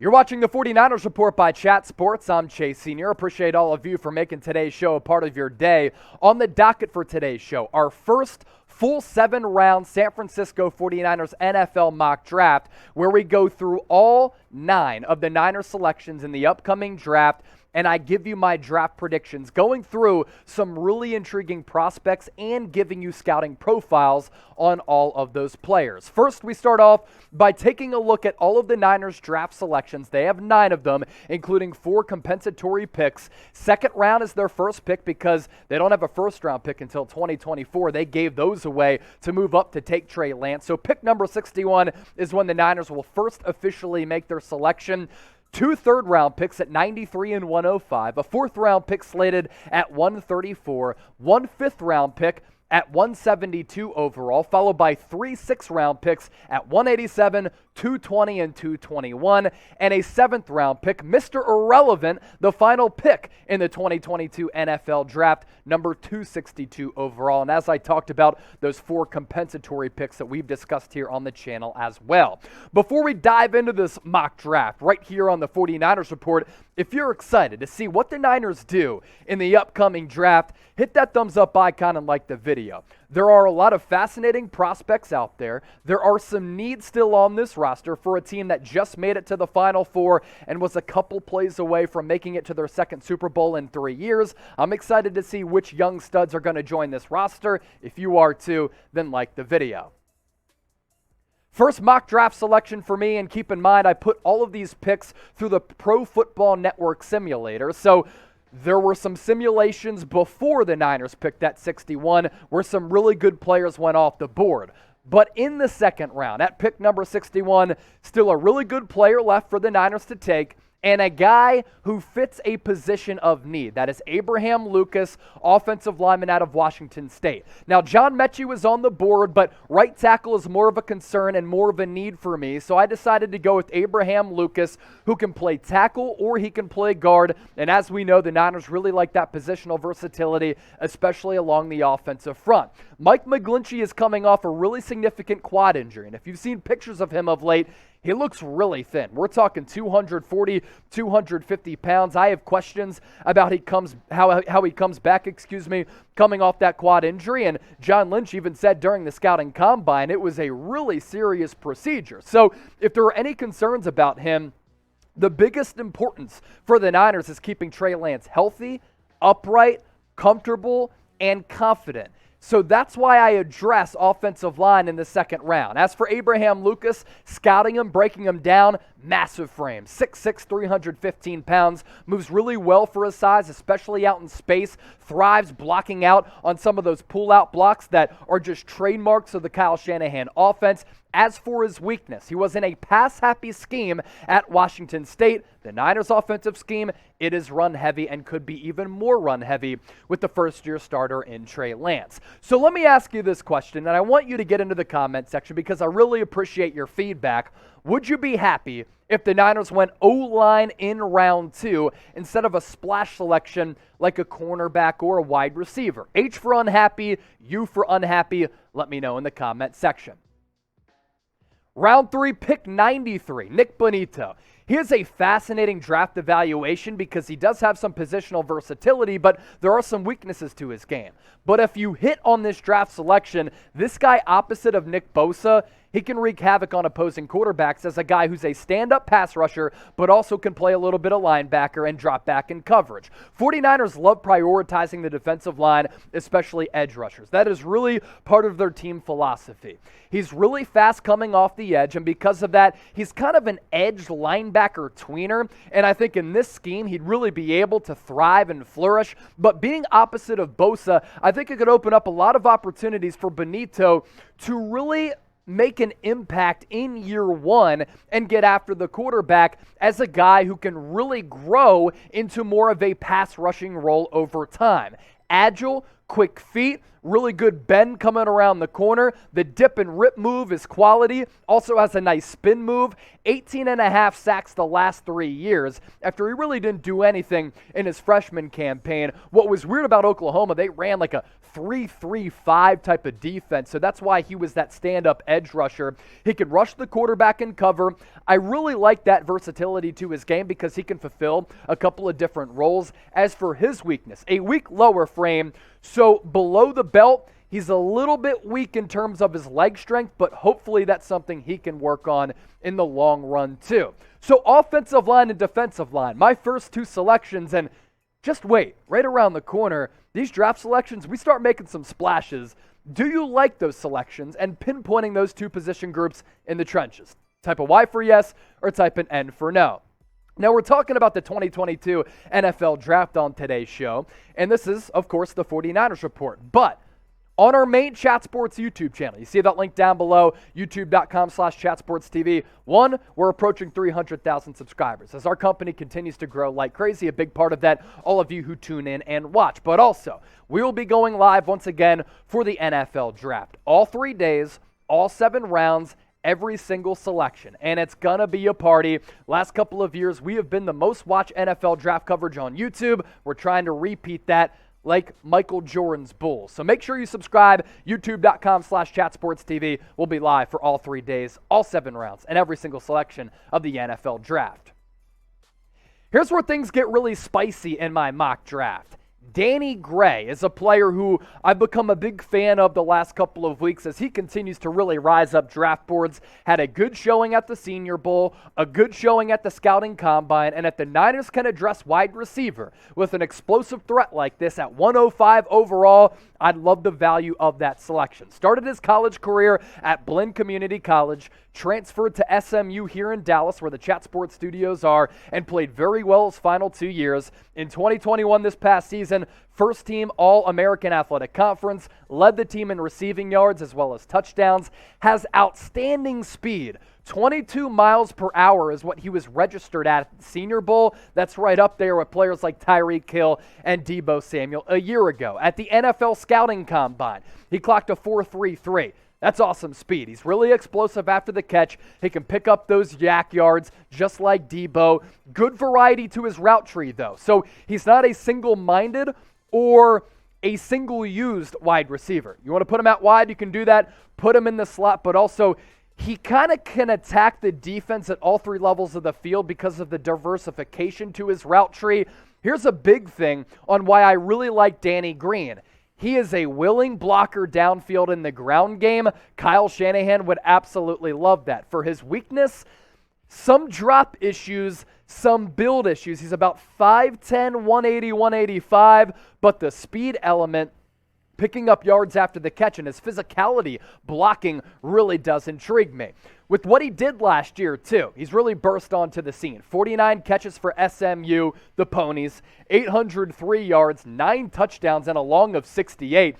You're watching the 49ers Report by Chat Sports. I'm Chase Sr. Appreciate all of you for making today's show a part of your day. On the docket for today's show, our first full 7-round San Francisco 49ers NFL mock draft, where we go through all 9 of the Niners selections in the upcoming draft, and I give you my draft predictions, going through some really intriguing prospects and giving you scouting profiles on all of those players. First, we start off by taking a look at all of the Niners draft selections. They have 9 of them, including 4 compensatory picks. Second round is their first pick because they don't have a first-round pick until 2024. They gave those away to move up to take Trey Lance. So pick number 61 is when the Niners will first officially make their selection. 2 third-round picks at 93 and 105, a 4th-round pick slated at 134, 1 5th-round pick at 172 overall, followed by 3 6th-round picks at 187, 220, and 221, and a 7th-round pick, Mr. Irrelevant, the final pick in the 2022 NFL Draft, number 262 overall. And as I talked about, those 4 compensatory picks that we've discussed here on the channel as well. Before we dive into this mock draft right here on the 49ers Report, if you're excited to see what the Niners do in the upcoming draft, hit that thumbs up icon and like the video. There are a lot of fascinating prospects out there. There are some needs still on this roster for a team that just made it to the Final Four and was a couple plays away from making it to their 2nd Super Bowl in 3 years. I'm excited to see which young studs are going to join this roster. If you are too, then like the video. First mock draft selection for me, and keep in mind I put all of these picks through the Pro Football Network simulator. So there were some simulations before the Niners picked at 61 where some really good players went off the board. But in the 2nd round, at pick number 61, still a really good player left for the Niners to take, and a guy who fits a position of need. That is Abraham Lucas, offensive lineman out of Washington State. Now, John Mechie was on the board, but right tackle is more of a concern and more of a need for me, so I decided to go with Abraham Lucas, who can play tackle or he can play guard, and as we know, the Niners really like that positional versatility, especially along the offensive front. Mike McGlinchey is coming off a really significant quad injury, and if you've seen pictures of him of late, he looks really thin. We're talking 240, 250 pounds. I have questions about how he comes back, coming off that quad injury. And John Lynch even said during the scouting combine it was a really serious procedure. So if there are any concerns about him, the biggest importance for the Niners is keeping Trey Lance healthy, upright, comfortable, and confident. So that's why I address offensive line in the 2nd round. As for Abraham Lucas, scouting him, breaking him down, massive frame, 6'6", 315 pounds, moves really well for his size, especially out in space, thrives blocking out on some of those pull-out blocks that are just trademarks of the Kyle Shanahan offense. As for his weakness, he was in a pass-happy scheme at Washington State. The Niners' offensive scheme, it is run-heavy and could be even more run-heavy with the first-year starter in Trey Lance. So let me ask you this question, and I want you to get into the comment section because I really appreciate your feedback. Would you be happy if the Niners went O-line in round 2 instead of a splash selection like a cornerback or a wide receiver? H for unhappy, U for unhappy. Let me know in the comment section. Round 3, pick 93, Nik Bonitto. Here's a fascinating draft evaluation because he does have some positional versatility, but there are some weaknesses to his game. But if you hit on this draft selection, this guy opposite of Nick Bosa, he can wreak havoc on opposing quarterbacks as a guy who's a stand-up pass rusher, but also can play a little bit of linebacker and drop back in coverage. 49ers love prioritizing the defensive line, especially edge rushers. That is really part of their team philosophy. He's really fast coming off the edge, and because of that, he's kind of an edge linebacker tweener, and I think in this scheme, he'd really be able to thrive and flourish. But being opposite of Bosa, I think it could open up a lot of opportunities for Bonitto to really make an impact in year 1 and get after the quarterback as a guy who can really grow into more of a pass rushing role over time. Agile, quick feet, really good bend coming around the corner. The dip and rip move is quality. Also has a nice spin move. 18.5 sacks the last 3 years after he really didn't do anything in his freshman campaign. What was weird about Oklahoma, they ran like a 3-3-5 type of defense, so that's why he was that stand-up edge rusher. He can rush the quarterback and cover. I really like that versatility to his game because he can fulfill a couple of different roles. As for his weakness, a weak lower frame, so below the belt, he's a little bit weak in terms of his leg strength, but hopefully that's something he can work on in the long run too. So offensive line and defensive line, my first 2 selections, and just wait, right around the corner, these draft selections, we start making some splashes. Do you like those selections and pinpointing those 2 position groups in the trenches? Type a Y for yes or type an N for no. Now, we're talking about the 2022 NFL Draft on today's show, and this is, of course, the 49ers report. But on our main Chat Sports YouTube channel, you see that link down below, youtube.com/chatsportstv. One, we're approaching 300,000 subscribers. As our company continues to grow like crazy, a big part of that, all of you who tune in and watch. But also, we will be going live once again for the NFL Draft. All 3 days, all 7 rounds, every single selection, and it's gonna be a party. Last couple of years, we have been the most watched NFL draft coverage on YouTube. We're trying to repeat that like Michael Jordan's Bulls. So make sure you subscribe, youtube.com/chatsportstv. We'll be live for all 3 days, all 7 rounds, and every single selection of the NFL Draft. Here's where things get really spicy in my mock draft. Danny Gray is a player who I've become a big fan of the last couple of weeks as he continues to really rise up draft boards. Had a good showing at the Senior Bowl, a good showing at the Scouting Combine, and if the Niners can address wide receiver with an explosive threat like this at 105 overall, I'd love the value of that selection. Started his college career at Blinn Community College, transferred to SMU here in Dallas where the Chat Sports studios are, and played very well his final 2 years. In 2021 this past season, first team All-American Athletic Conference, led the team in receiving yards as well as touchdowns, has outstanding speed. 22 miles per hour is what he was registered at the Senior Bowl. That's right up there with players like Tariq Hill and Deebo Samuel a year ago. At the NFL Scouting Combine, he clocked a 4.33. That's awesome speed. He's really explosive after the catch. He can pick up those yak yards just like Deebo. Good variety to his route tree, though. So he's not a single-minded or a single-used wide receiver. You want to put him out wide, you can do that. Put him in the slot, but also he kind of can attack the defense at all 3 levels of the field because of the diversification to his route tree. Here's a big thing on why I really like Danny Green. He is a willing blocker downfield in the ground game. Kyle Shanahan would absolutely love that. For his weakness, some drop issues, some build issues. He's about 5'10", 180, 185, but the speed element, picking up yards after the catch, and his physicality blocking really does intrigue me. With what he did last year, too, he's really burst onto the scene. 49 catches for SMU, the Ponies, 803 yards, 9 touchdowns, and a long of 68.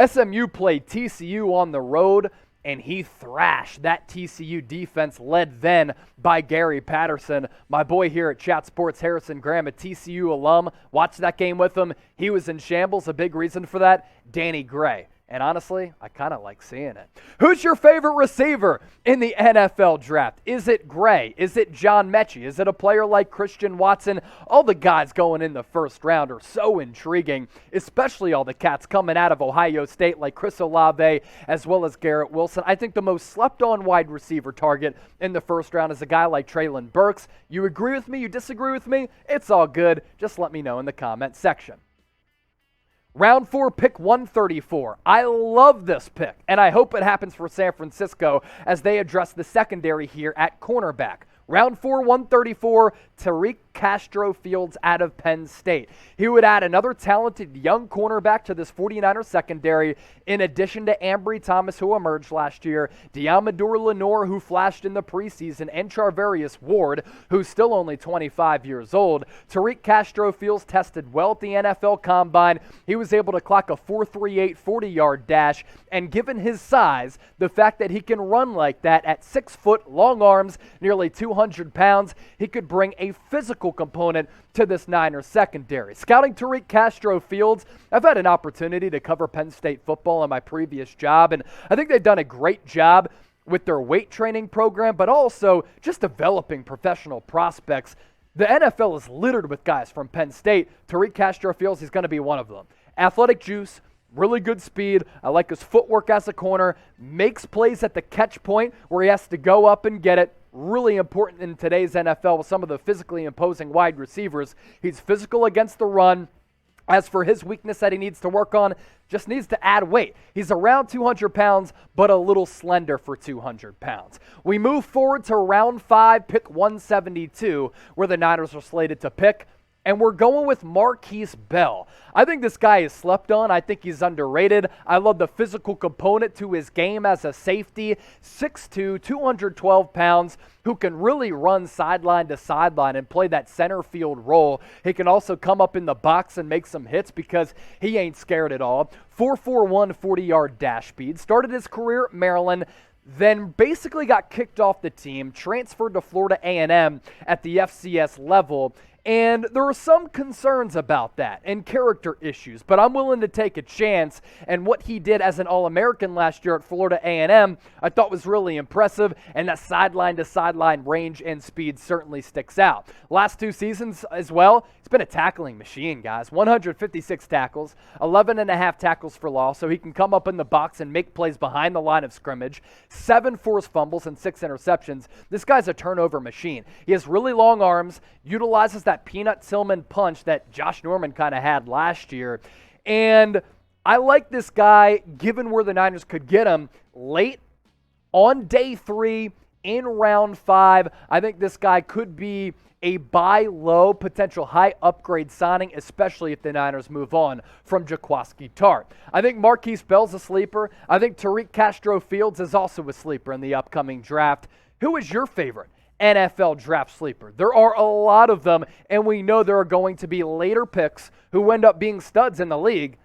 SMU played TCU on the road, and he thrashed that TCU defense led then by Gary Patterson. My boy here at Chat Sports, Harrison Graham, a TCU alum, watched that game with him. He was in shambles. A big reason for that, Danny Gray. And honestly, I kind of like seeing it. Who's your favorite receiver in the NFL draft? Is it Gray? Is it John Mechie? Is it a player like Christian Watson? All the guys going in the first round are so intriguing, especially all the cats coming out of Ohio State like Chris Olave as well as Garrett Wilson. I think the most slept-on wide receiver target in the first round is a guy like Treylon Burks. You agree with me? You disagree with me? It's all good. Just let me know in the comment section. Round 4, pick 134. I love this pick, and I hope it happens for San Francisco as they address the secondary here at cornerback. Round 4, 134, Tariq Castro-Fields out of Penn State. He would add another talented young cornerback to this 49ers secondary, in addition to Ambry Thomas, who emerged last year, Diamador Lenore, who flashed in the preseason, and Charvarius Ward, who's still only 25 years old. Tariq Castro-Fields tested well at the NFL Combine. He was able to clock a 4.38 40-yard dash, and given his size, the fact that he can run like that at 6 foot, long arms, nearly 200 pounds, he could bring a physical physical component to this Niners secondary. Scouting Tariq Castro-Fields, I've had an opportunity to cover Penn State football in my previous job, and I think they've done a great job with their weight training program, but also just developing professional prospects. The NFL is littered with guys from Penn State. Tariq Castro-Fields, he's going to be one of them. Athletic juice, really good speed. I like his footwork as a corner. Makes plays at the catch point where he has to go up and get it. Really important in today's NFL with some of the physically imposing wide receivers. He's physical against the run. As for his weakness that he needs to work on, just needs to add weight. He's around 200 pounds, but a little slender for 200 pounds. We move forward to round 5, pick 172, where the Niners are slated to pick. And we're going with Markquese Bell. I think this guy is slept on. I think he's underrated. I love the physical component to his game as a safety. 6'2", 212 pounds, who can really run sideline to sideline and play that center field role. He can also come up in the box and make some hits because he ain't scared at all. 4.41 40-yard dash speed. Started his career at Maryland, then basically got kicked off the team, transferred to Florida A&M at the FCS level. And there are some concerns about that and character issues, but I'm willing to take a chance. And what he did as an All-American last year at Florida A&M, I thought was really impressive, and that sideline-to-sideline range and speed certainly sticks out. Last 2 seasons as well, he's been a tackling machine, guys. 156 tackles, 11.5 tackles for loss, so he can come up in the box and make plays behind the line of scrimmage. 7 forced fumbles and 6 interceptions. This guy's a turnover machine. He has really long arms, utilizes that Peanut Tillman punch that Josh Norman kind of had last year. And I like this guy, given where the Niners could get him late on day 3 in round 5. I think this guy could be a buy low, potential high upgrade signing, especially if the Niners move on from Jaquiski Tartt. I think Markquese Bell's a sleeper. I think Tariq Castro-Fields is also a sleeper in the upcoming draft. Who is your favorite NFL draft sleeper? There are a lot of them, and we know there are going to be later picks who end up being studs in the league.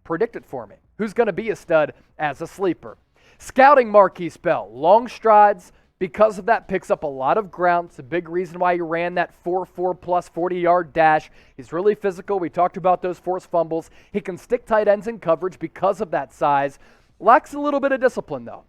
Predict it for me. Who's going to be a stud as a sleeper? Scouting Markquese Bell. Long strides. Because of that, picks up a lot of ground. It's a big reason why he ran that 4.4 plus 40-yard dash. He's really physical. We talked about those forced fumbles. He can stick tight ends in coverage because of that size. Lacks a little bit of discipline, though.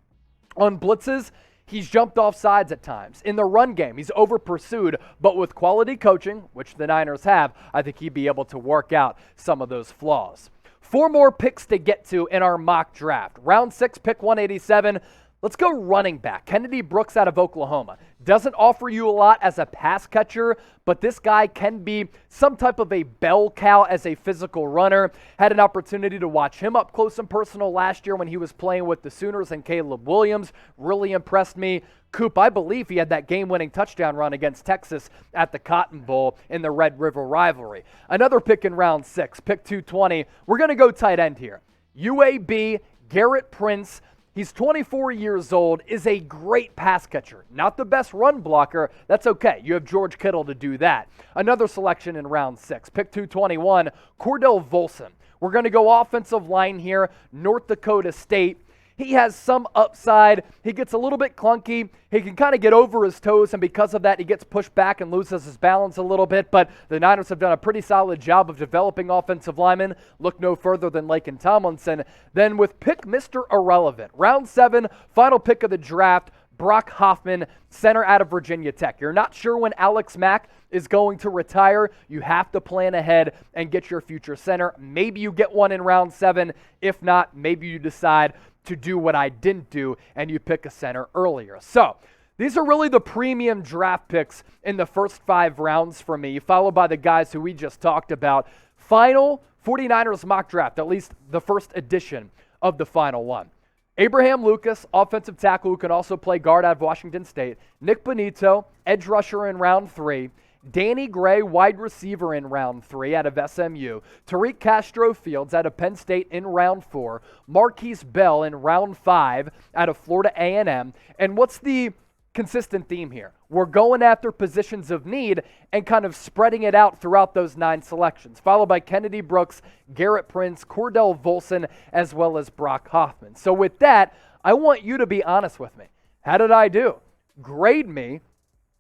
On blitzes, he's jumped off sides at times. In the run game, he's over-pursued, but with quality coaching, which the Niners have, I think he'd be able to work out some of those flaws. 4 more picks to get to in our mock draft. Round 6, pick 187. Let's go running back. Kennedy Brooks out of Oklahoma. Doesn't offer you a lot as a pass catcher, but this guy can be some type of a bell cow as a physical runner. Had an opportunity to watch him up close and personal last year when he was playing with the Sooners and Caleb Williams. Really impressed me. Coop, I believe he had that game-winning touchdown run against Texas at the Cotton Bowl in the Red River rivalry. Another pick in round 6, pick 220. We're going to go tight end here. UAB, Gerrit Prince. He's 24 years old, is a great pass catcher. Not the best run blocker. That's okay. You have George Kittle to do that. Another selection in round 6. Pick 221, Cordell Volson. We're going to go offensive line here, North Dakota State. He has some upside. He gets a little bit clunky. He can kind of get over his toes, and because of that, he gets pushed back and loses his balance a little bit. But the Niners have done a pretty solid job of developing offensive linemen. Look no further than Laken Tomlinson. Then with pick Mr. Irrelevant, round 7, final pick of the draft, Brock Hoffman, center out of Virginia Tech. You're not sure when Alex Mack is going to retire. You have to plan ahead and get your future center. Maybe you get one in round 7. If not, maybe you decide to do what I didn't do and you pick a center earlier. So these are really the premium draft picks in the first 5 rounds for me, followed by the guys who we just talked about. Final 49ers mock draft, at least the first edition of the final one. Abraham Lucas, offensive tackle who can also play guard out of Washington State. Nik Bonitto, edge rusher in round 3. Danny Gray, wide receiver in round 3 out of SMU. Tariq Castro-Fields out of Penn State in round 4. Markquese Bell in round 5 out of Florida A&M. And what's the consistent theme here? We're going after positions of need and kind of spreading it out throughout those 9 selections, followed by Kennedy Brooks, Gerrit Prince, Cordell Volson, as well as Brock Hoffman. So with that, I want you to be honest with me. How did I do? Grade me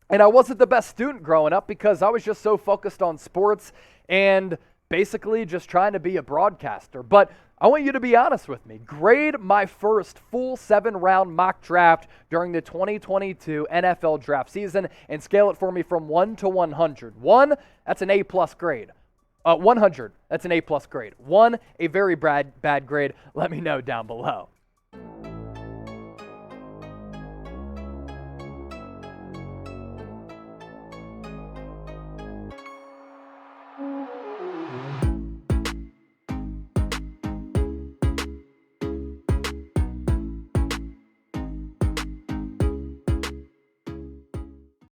And I wasn't the best student growing up because I was just so focused on sports and basically just trying to be a broadcaster. But I want you to be honest with me. Grade my first full 7-round mock draft during the 2022 NFL draft season and scale it for me from 1 to 100. 1, that's an A-plus grade. 100, that's an A-plus grade. 1, a very bad grade. Let me know down below.